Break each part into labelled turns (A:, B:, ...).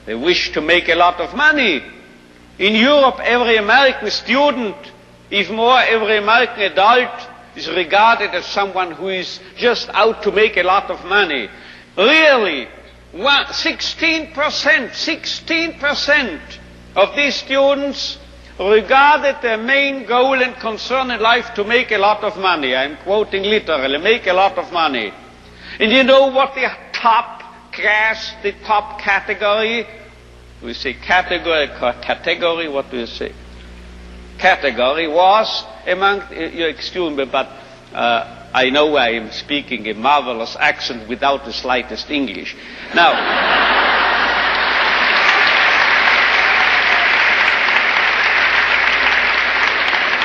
A: They wish to make a lot of money. In Europe, every American student, even more every American adult, is regarded as someone who is just out to make a lot of money. Really, 16% of these students regarded their main goal and concern in life to make a lot of money. I'm quoting literally, make a lot of money. And you know what the top class, the top category, we say category, what do you say? Category was among, you excuse me, but I know I am speaking a marvelous accent without the slightest English. Now,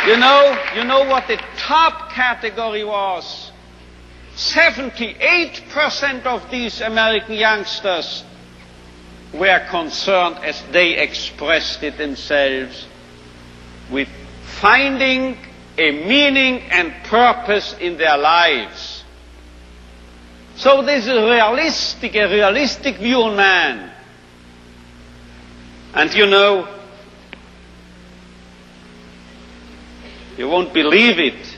A: you know what the top category was? 78% of these American youngsters were concerned, as they expressed it themselves, with finding a meaning and purpose in their lives. So this is a realistic view on man. And you know, you won't believe it,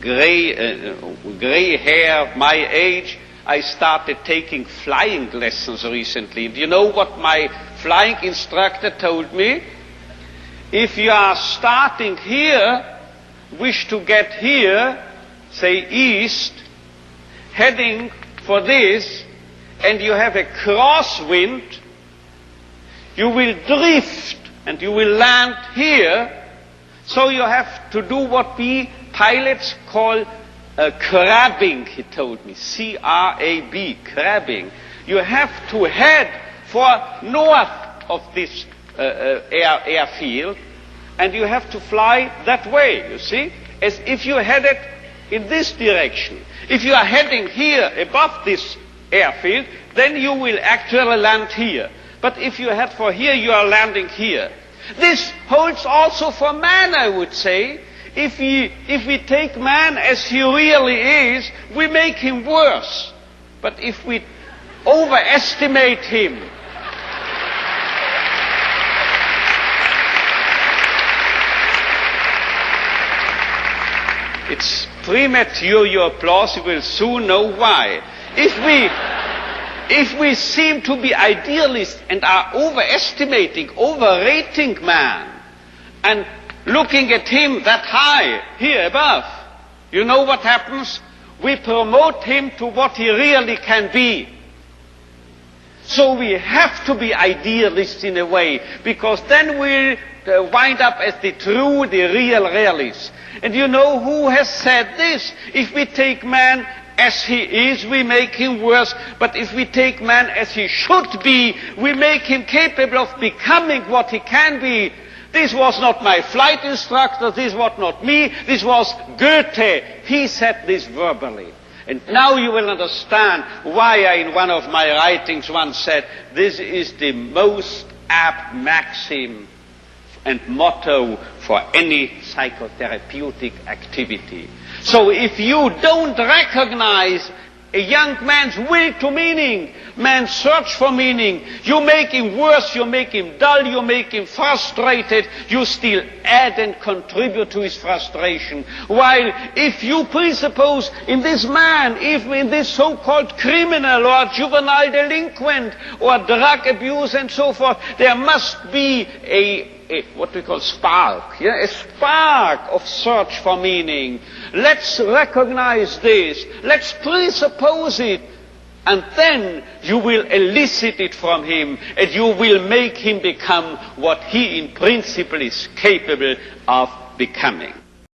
A: gray hair, my age, I started taking flying lessons recently. Do you know what my flying instructor told me? If you are starting here, wish to get here, say east, heading for this, and you have a crosswind, you will drift and you will land here. So you have to do what we pilots call crabbing, he told me, C-R-A-B, crabbing. You have to head for north of this airfield, and you have to fly that way, you see, as if you headed in this direction. If you are heading here above this airfield, then you will actually land here. But if you head for here, you are landing here. This holds also for man, I would say. If we take man as he really is, we make him worse. But if we overestimate him, it's premature, your applause, you will soon know why. If we seem to be idealists and are overrating man, and looking at him that high, here above, you know what happens? We promote him to what he really can be. So we have to be idealists in a way, because then we'll wind up as the real realists. And you know who has said this? If we take man as he is, we make him worse. But if we take man as he should be, we make him capable of becoming what he can be. This was not my flight instructor, this was not me, this was Goethe. He said this verbally. And now you will understand why I, in one of my writings, once said, this is the most apt maxim and motto for any psychotherapeutic activity. So if you don't recognize a young man's will to meaning, man's search for meaning, you make him worse, you make him dull, you make him frustrated, you still add and contribute to his frustration. While if you presuppose in this man, even in this so-called criminal or juvenile delinquent or drug abuse and so forth, there must be a what we call spark, a spark of search for meaning. Let's recognize this, let's presuppose it, and then you will elicit it from him, and you will make him become what he in principle is capable of becoming.